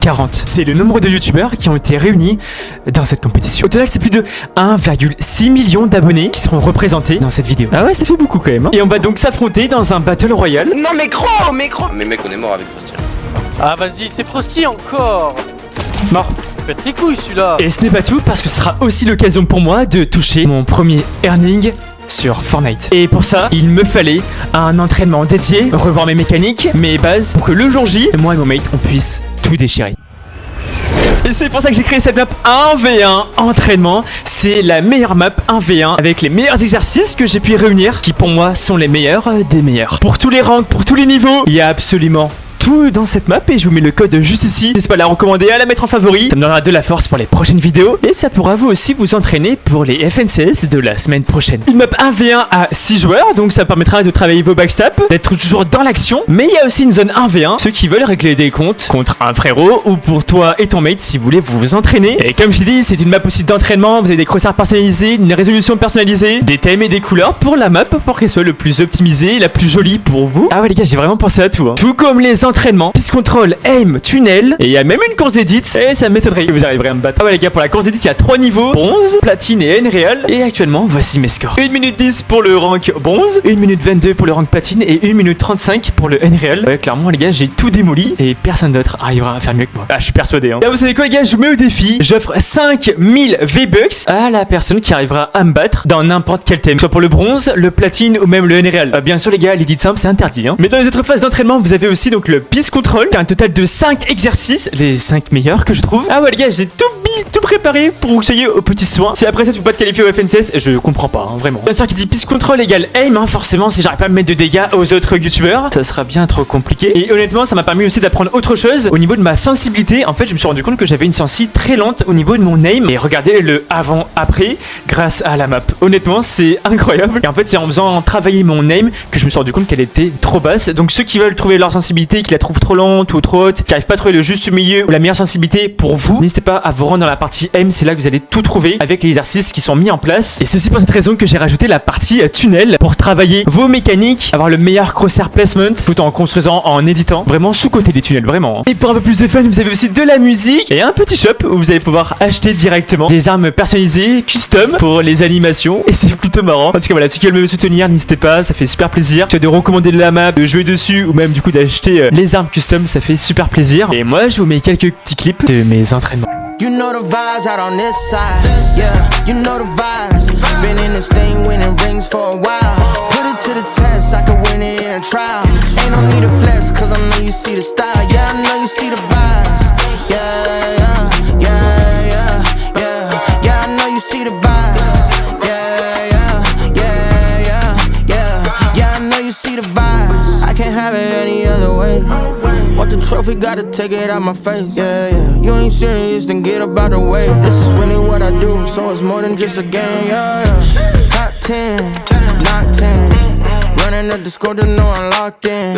40. C'est le nombre de youtubeurs qui ont été réunis dans cette compétition. Au total, c'est plus de 1,6 million d'abonnés qui seront représentés dans cette vidéo. Ah ouais, ça fait beaucoup quand même. Hein. Et on va donc s'affronter dans un Battle Royale. Non mais gros. Mais mec, on est mort avec Frosty. Ah vas-y, c'est Frosty encore. Mort. Faites les couilles celui-là. Et ce n'est pas tout, parce que ce sera aussi l'occasion pour moi de toucher mon premier earning sur Fortnite. Et pour ça, il me fallait un entraînement dédié, revoir mes mécaniques, mes bases, pour que le jour J, moi et mon mate, on puisse tout déchirer. Et c'est pour ça que j'ai créé cette map 1v1 entraînement. C'est la meilleure map 1v1 avec les meilleurs exercices que j'ai pu réunir, qui pour moi sont les meilleurs des meilleurs. Pour tous les rangs, pour tous les niveaux, il y a absolument tout dans cette map et je vous mets le code juste ici. N'hésitez pas à la recommander, à la mettre en favori. Ça me donnera de la force pour les prochaines vidéos et ça pourra vous aussi vous entraîner pour les FNCS de la semaine prochaine. Une map 1v1 à 6 joueurs, donc ça permettra de travailler vos backstaps, d'être toujours dans l'action. Mais il y a aussi une zone 1v1, ceux qui veulent régler des comptes contre un frérot ou pour toi et ton mate si vous voulez vous entraîner. Et comme je l'ai dit, c'est une map aussi d'entraînement. Vous avez des crosshaires personnalisés, une résolution personnalisée, des thèmes et des couleurs pour la map pour qu'elle soit le plus optimisée, la plus jolie pour vous. Ah ouais les gars, j'ai vraiment pensé à tout. Hein. Tout comme les entraînements, piste contrôle, aim, tunnel, et il y a même une course d'édit, et ça m'étonnerait que vous arriverez à me battre. Ah ouais les gars, pour la course d'édit, il y a 3 niveaux, bronze, platine et Unreal, et actuellement, voici mes scores. 1 minute 10 pour le rank bronze, 1 minute 22 pour le rank platine, et 1 minute 35 pour le Unreal. Ouais, clairement les gars, j'ai tout démoli, et personne d'autre arrivera à faire mieux que moi. Ah, je suis persuadé, hein. Là, vous savez quoi les gars, je vous mets au défi, j'offre 5000 V-Bucks à la personne qui arrivera à me battre dans n'importe quel thème, soit pour le bronze, le platine, ou même le Unreal. Bien sûr les gars, l'édit simple, c'est interdit, hein. Mais dans les autres phases d'entraînement, vous avez aussi donc le piste control, qui a un total de 5 exercices, les 5 meilleurs que je trouve. Ah ouais les gars, j'ai tout préparé pour que vous soyez aux petits soins. Si après ça tu peux pas te qualifier au FNCS, je comprends pas, hein, vraiment. Bien sûr qui dit piste control égale aim, hein, forcément si j'arrive pas à me mettre de dégâts aux autres youtubeurs, ça sera bien trop compliqué. Et honnêtement, ça m'a permis aussi d'apprendre autre chose au niveau de ma sensibilité. En fait, je me suis rendu compte que j'avais une sensi très lente au niveau de mon aim. Et regardez le avant-après grâce à la map. Honnêtement, c'est incroyable. Et en fait, c'est en faisant travailler mon aim que je me suis rendu compte qu'elle était trop basse. Donc ceux qui veulent trouver leur sensibilité, qui la trouvent trop lente ou trop haute, qui n'arrivent pas à trouver le juste milieu ou la meilleure sensibilité pour vous, n'hésitez pas à vous rendre dans la partie aim, c'est là que vous allez tout trouver avec les exercices qui sont mis en place. Et c'est aussi pour cette raison que j'ai rajouté la partie tunnel pour travailler vos mécaniques, avoir le meilleur crosshair placement tout en construisant, en éditant, vraiment sous-côté des tunnels, vraiment. Et pour un peu plus de fun, vous avez aussi de la musique et un petit shop où vous allez pouvoir acheter directement des armes personnalisées, custom pour les animations et c'est plutôt marrant. En tout cas voilà, ceux qui veulent me soutenir, n'hésitez pas, ça fait super plaisir. Tu as de recommander de la map, de jouer dessus ou même du coup d'acheter les armes custom, ça fait super plaisir. Et moi je vous mets quelques petits clips de mes entraînements. You know the vibes out on this side, yeah, you know the vibes. Been in this thing winning rings for a while. Put it to the test, I could win it in a trial. Ain't no need to flex, cause I know you see the style. Yeah, I know you see the vibes. Yeah, yeah, yeah, yeah, yeah. Yeah, I know you see the vibes. Yeah, yeah, yeah, yeah, yeah. Yeah, I know you see the vibes. I can't have it any other way. Want the trophy, gotta take it out my face. Yeah, yeah. You ain't serious, then get up out the way. This is really what I do, so it's more than just a game. Yeah, yeah. Top 10, not 10. Running the Discord to know I'm locked in.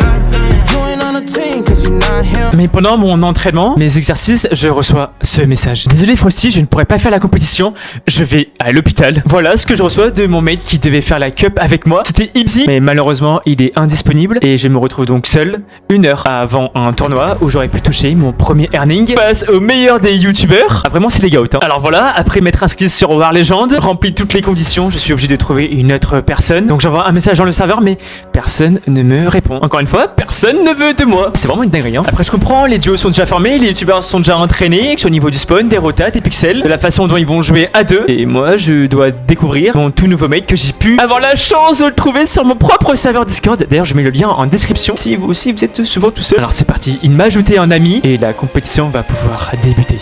You ain't on the team, cause you not him. Mais pendant mon entraînement, mes exercices, je reçois ce message. Désolé Frosty, je ne pourrai pas faire la compétition. Je vais à l'hôpital. Voilà ce que je reçois de mon mate qui devait faire la cup avec moi. C'était Ibzy, mais malheureusement, il est indisponible et je me retrouve donc seul 1 heure avant un tournoi où j'aurais pu toucher mon premier earning. Passe au meilleur des youtubeurs. Ah vraiment, c'est les goats. Hein. Alors voilà, après m'être inscrit sur War Legend, rempli toutes les conditions, je suis obligé de trouver une autre personne. Donc j'envoie un message dans le serveur, mais personne ne me répond. Encore une fois, personne ne veut de moi. C'est vraiment une dinguerie. Hein. Après, je comprends, les duos sont déjà formés, les youtubeurs sont déjà entraînés, que ce soit au niveau du spawn, des rotats, des pixels, de la façon dont ils vont jouer à deux. Et moi, je dois découvrir mon tout nouveau mate que j'ai pu avoir la chance de le trouver sur mon propre serveur Discord. D'ailleurs, je mets le lien en description si vous aussi vous êtes souvent tout seul. Alors c'est parti, il m'a ajouté en ami et la compétition va pouvoir débuter.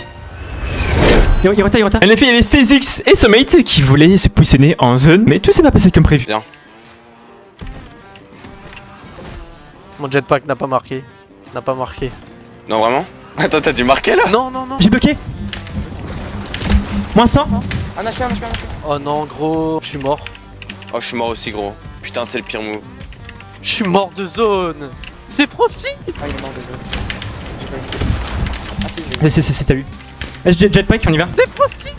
Yorota. En effet, il y avait Stazix et son mate qui voulaient se positionner en zone, mais tout s'est pas passé comme prévu. Bien. Mon jetpack n'a pas marqué. Non vraiment? Attends, t'as dû marquer là? Non. J'ai bloqué. Moins 100. Un HP. Oh non gros, je suis mort. Oh, je suis mort aussi gros. Putain, c'est le pire move. Je suis mort de zone. C'est Frosty. Ah, il est mort de zone. C'est t'as eu. Jetpack, on y va. C'est Frosty.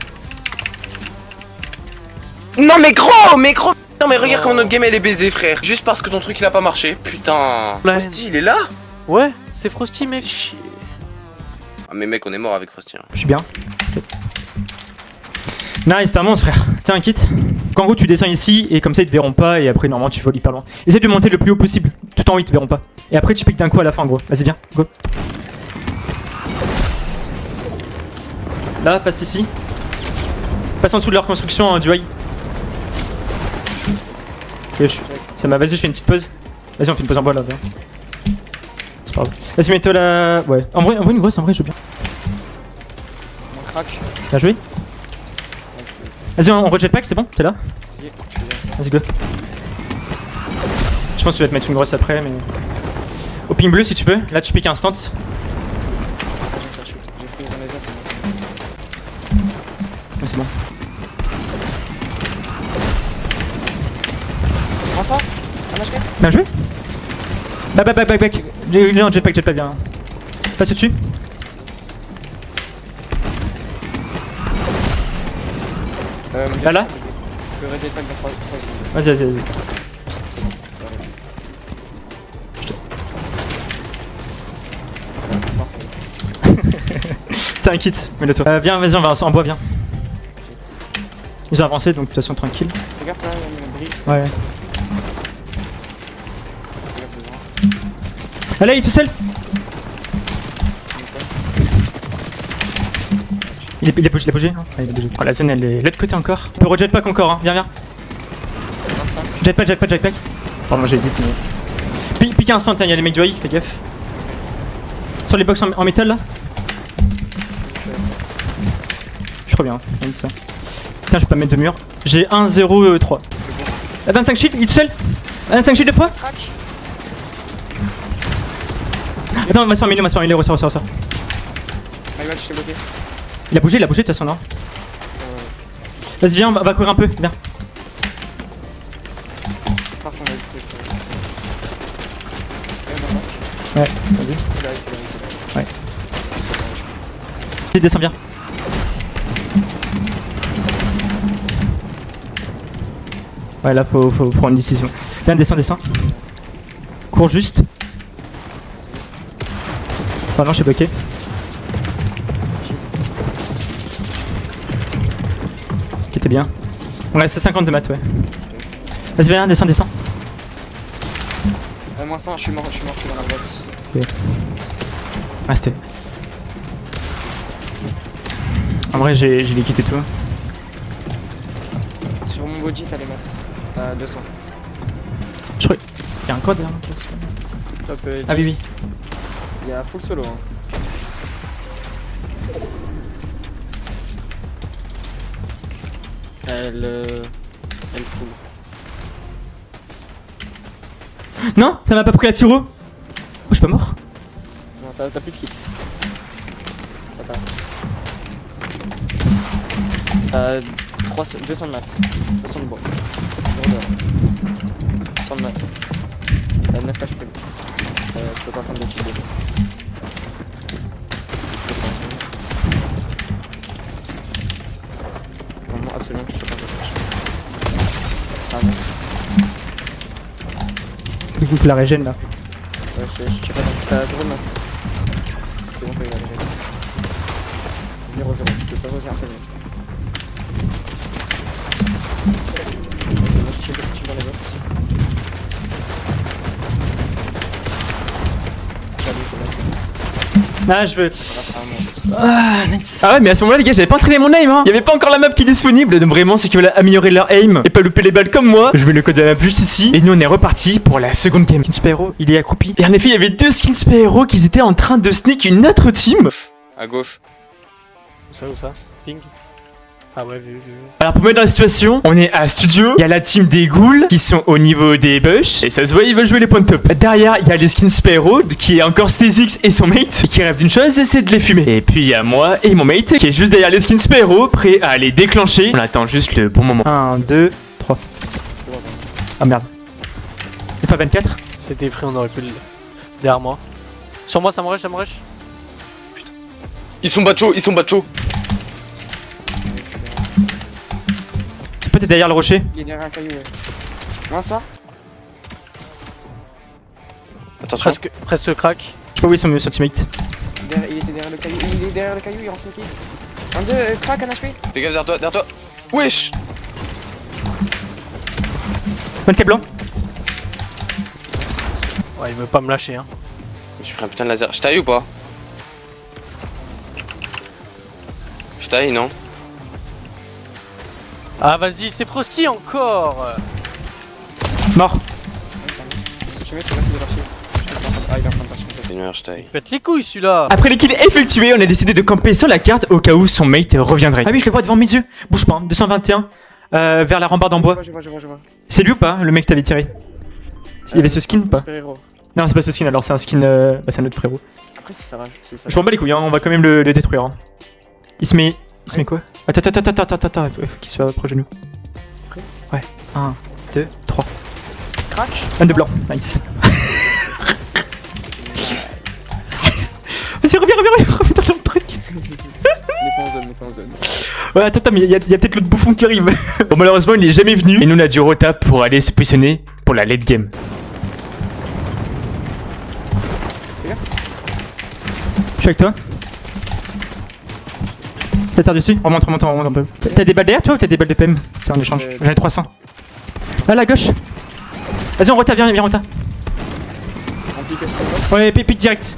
Non mais gros. Non mais regarde comment notre game elle est baisée frère. Juste parce que ton truc il a pas marché. Putain. Frosty il est là? Ouais, c'est Frosty mec. Chier. Ah, mais mec, on est mort avec Frosty. Hein. Je suis bien. Nice, t'es un monstre, frère. Tiens, un kit. En gros, tu descends ici et comme ça, ils te verront pas. Et après, normalement, tu voles hyper loin. Essaye de monter le plus haut possible. Tout en haut, ils te verront pas. Et après, tu piques d'un coup à la fin, gros. Vas-y, viens, go. Là, passe ici. Passe en dessous de leur construction du high. Ok, ça m'a. Vas-y, je fais une petite pause. Vas-y, on fait une pause en bois là. Viens. C'est pas grave. Vas-y, mets-toi là. Ouais. En vrai, une grosse, en vrai, je veux bien. On crack. Bien joué. Vas-y, on rejet pack, c'est bon? T'es là? Vas-y, go. Je pense que je vais te mettre une grosse après, mais. Au ping bleu si tu peux. Là, tu piques instant. J'ai freeze dans les airs. Ouais, c'est bon. Prends ça. Un HP. Bien joué. Back. Non, jetpack, bien. Passe au-dessus. Là. Je vais jetpack dans 3 secondes. Vas-y. C'est un kit, mets-le toi. Viens, vas-y, on va en bois, viens. Ils ont avancé, donc de toute façon, tranquille. Fais gaffe là, il y a une brique. Ouais. Fais gaffe devant. Allez, il est tout seul. Il a bougé, non? Ah, il a bougé. Oh, la zone, elle est de l'autre côté encore. On peut rejetpack encore, hein. Viens. 25. Jetpack. Pardon, j'ai dit, mais. Pique instant, il y a les mecs du high, fais gaffe. Sur les box en métal là. Je reviens, hein. Ça. Tiens, je peux pas mettre de mur. J'ai 1, 0, 3. 25 shield, il est tout seul. 25 shield 2 fois. Attends, on va se faire un ressort. My bad, je t'ai bloqué. Il a bougé de toute façon, non? Vas-y, viens, on va courir un peu, viens. Parfait, on va écouter. Ouais, vas-y. C'est là. Ouais. Vas-y, descends bien. Ouais, là, faut prendre une décision. Viens, descends. Cours juste. Pardon, je suis bloqué. Ok, t'es bien. On reste 50 de maths, ouais. Vas-y, viens, descends. Moi, je suis mort, je suis dans la box. Ok. Restez. En vrai, j'ai les quitté tout. Sur mon body, t'as les max. T'as 200. Je crois. Il y a un code derrière. Top Ah oui. Il y a full solo. Hein. Elle full. Non, ça m'a pas pris la tiro. Oh, je suis pas mort. Non, t'as plus de kit. Ça passe. T'as 200 de maths. 200 de bois. 100 de maths. T'as 9 HP. Je peux pas prendre de kit. Vraiment absolument que je te prends de kit. Ah non. Du coup, la régène là. Ouais, je sais pas, t'as 0 de maths. C'est bon, t'as eu la régène. 0-0, tu peux pas poser un seul mec. Moi je chill dans les box. Ah, je veux. C'est un monstre. Ah, nice. Ah ouais, mais à ce moment-là, les gars, j'avais pas entraîné mon aim, hein. Il y avait pas encore la map qui est disponible. Donc vraiment, ceux qui veulent améliorer leur aim et pas louper les balles comme moi, je mets le code de la map juste ici. Et nous, on est reparti pour la seconde game. Skin Super Hero, il est accroupi. Et en effet, il y avait deux Skin Super Hero qui étaient en train de sneak une autre team. À gauche. Où ça Ping. Ah ouais, vu. Alors pour mettre dans la situation, on est à studio, il y a la team des ghouls qui sont au niveau des bush, et ça se voit, ils veulent jouer les points top. Derrière, il y a les skins Super Hero, qui est encore Stazix et son mate, et qui rêvent d'une chose, c'est de les fumer. Et puis il y a moi et mon mate, qui est juste derrière les skins Super Hero, prêt à les déclencher. On attend juste le bon moment. 1, 2, 3. Ah merde. Une fois 24. C'était free, on aurait pu le... Derrière moi. Sur moi, ça me rush. Ils sont bachos. Peut-être derrière le rocher. Il est derrière un caillou, ouais. Moi ça. Attention. Presque crack. Je sais pas où ils sont sur teammate. Il était derrière le caillou. Il derrière le caillou, il est en sneaky. Un, deux, crack, un HP. Fais gaffe derrière toi. Wesh. Bonne blanc. Ouais, il veut pas me lâcher, hein. Je me suis pris un putain de laser. Je taille ou pas? Je taille, non? Ah, vas-y, c'est Frosty encore. Mort. Tu mets, il est parti. Ah, il est en train de partir. C'est une heure, je taille. Pète les couilles celui-là. Après les kills effectués, on a décidé de camper sur la carte au cas où son mate reviendrait. Ah oui, je le vois devant mes yeux. Bouge pas, hein. 221 vers la rambarde en bois. Je vois. C'est lui ou pas, le mec que t'avais tiré? Il y avait ce skin ou pas? Frérot. Non, c'est pas ce skin alors, c'est un skin. Bah, c'est un autre frérot. Après, si ça rage. Je m'en bats les couilles, hein, on va quand même le détruire. Hein. Il se met quoi? Attends, il faut qu'il soit proche de nous. Ouais, 1, 2, 3. Crack. Un de blanc, nice. Vas-y, reviens dans le truc. N'est pas en zone. Ouais, attends, mais il y a peut-être l'autre bouffon qui arrive. Bon, malheureusement, il est jamais venu. Et nous, on a du retap pour aller se positionner pour la late game. Je suis avec toi. T'as tiré dessus? Remonte un peu. T'as des balles derrière toi ou t'as des balles de PM? C'est en échange. J'en ai 300. Là, à gauche. Vas-y, on retap, viens, retap. Ouais, pique direct.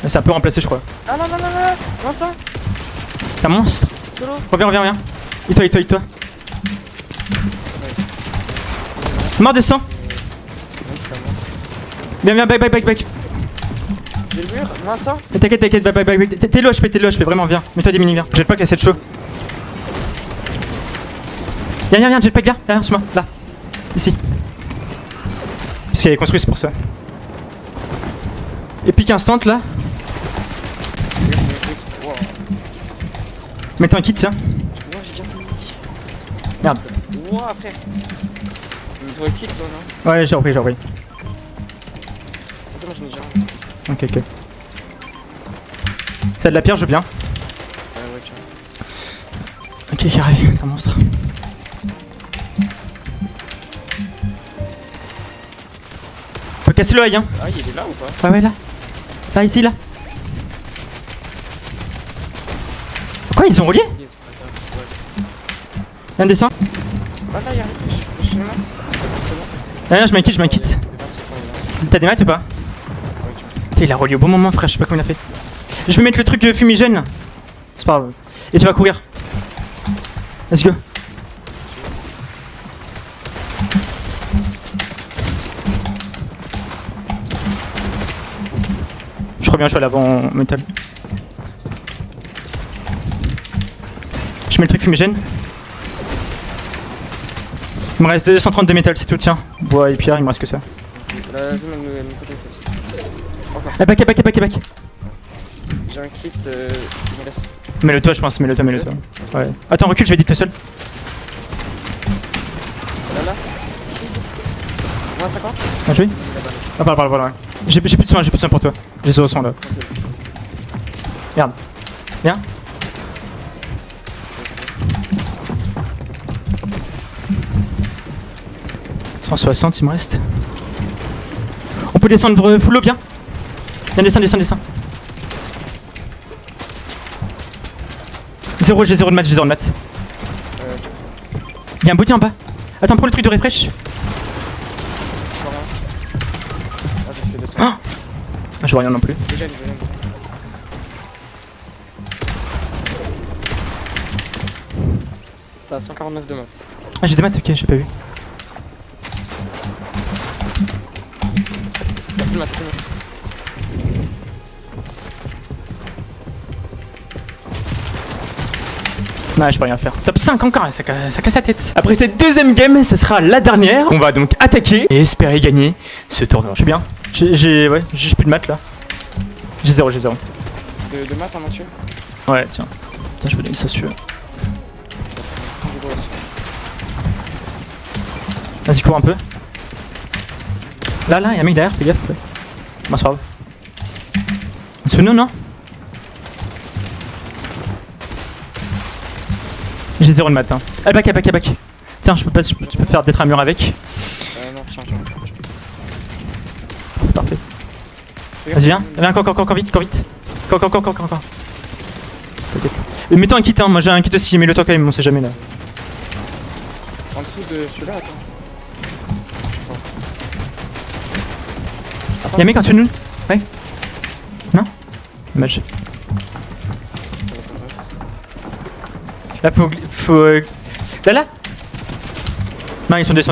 C'est un peu remplacé, je crois. Non, ça. T'es un monstre. Solo. Reviens. Et toi. Mort, descends. Viens, back. J'ai le mur, moi ça. T'inquiète, back. T'es low HP, vraiment, viens. Mets-toi des mini, viens. Jetpack, essaie de chaud. Viens, jetpack, viens, sur moi, là. Ici. Parce qu'elle est construite, c'est pour ça. Epic instant, là. Mets-toi un kit, tiens. Moi j'ai déjà fini. Merde. Ouah, frère. Il me faut un kit, toi, non? Ouais, j'ai repris. Attends, moi j'en ai déjà un. Ok. Ça a de la pierre, je veux bien. Ouais, tiens. Ok, carré, t'es un monstre. Faut casser l'œil, hein. Ah, il est là ou pas? Ouais, là. Là, ici, là. Quoi, ils ont relié? Viens, descends. Ah, là, il arrive. Je le mate. Je m'inquiète. T'as des maths ou pas? Putain, il a relié au bon moment, frère, je sais pas comment il a fait. Je vais mettre le truc de fumigène. C'est pas grave. Et tu vas courir. Let's go. Je reviens, je suis à l'avant métal. Je mets le truc fumigène. Il me reste 232 métal, c'est tout, tiens. Bois et pierre, il me reste que ça. La zone, elle me côté facile. Encore. Ah, back. J'ai un kit, il me laisse. Mets-le toi, je pense, mets-le toi. Ouais. Attends, recule, je vais dire seul. Là. Moins 50. Ah, joué. Ah, par là. J'ai plus de soin pour toi. J'ai 0 soin là. Merde. Viens. « 160, il me reste. On peut descendre full low, bien. Viens, descends. J'ai 0 de match, Il y a un body en bas. Attends, prends le truc de refresh. Ah, j'ai fait 200. Ah, je vois rien non plus. Déjà. T'as 149 de maths. Ah, j'ai des maths, ok, j'ai pas vu. Plus de maths. Non, je peux rien faire. Top 5 encore, ça casse la tête. Après cette deuxième game, ça sera la dernière. On va donc attaquer et espérer gagner ce tournoi. Je suis bien. J'ai plus de maths là. J'ai 0. De maths en entier. Ouais, tiens. Tiens, je peux donner ça si tu veux. Vas-y, cours un peu. Là, y'a un mec derrière, fais gaffe. Ouais. Bah, c'est pas grave. En dessous de nous, non? J'ai 0 de matin. Ah, back. Tiens, tu peux faire d'être un mur avec. Parfait. Vas-y, viens, encore vite, encore. T'inquiète. Mets-toi un kit, hein, moi j'ai un kit aussi, mets-le toi quand même, on sait jamais là. En dessous de celui-là, attends. Y'a un mec en dessous de nous? Ouais. Non? Dommage. Là faut... Là Non, ils sont deux.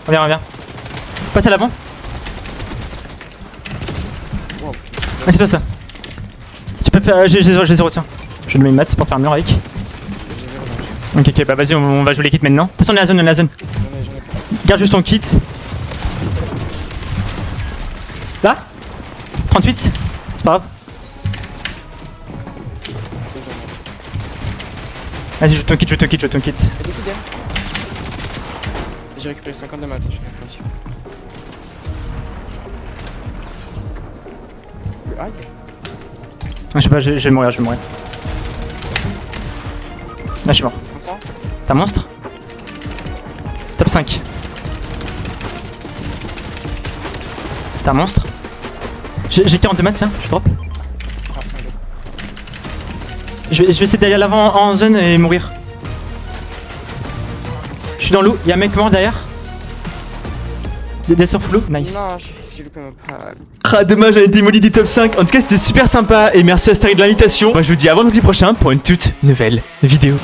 Reviens. Passe à l'avant. Ah, c'est toi ça. Tu peux faire... J'ai zéro, tiens. Je vais mettre une mat pour faire un mur avec. Ok, bah vas-y, on va jouer les kits maintenant. De toute façon, on est à la zone, Garde juste ton kit. Là 38. C'est pas grave. Vas-y, joue ton kit. J'ai des coups d'air. J'ai récupéré 50 de maths, je fais attention. Aïe. Je sais pas, je vais mourir. Là, je suis mort. T'as un monstre? Top 5. T'as un monstre? J'ai 42 maths, tiens, je drop. Je vais essayer d'aller à l'avant en zone et mourir. Je suis dans l'eau, y'a un mec mort derrière. Des sur flou, nice. Non, j'ai loupé mon pal. Ah, dommage, j'avais démoli des top 5. En tout cas, c'était super sympa et merci à Starry de l'invitation. Moi, je vous dis à vendredi prochain pour une toute nouvelle vidéo.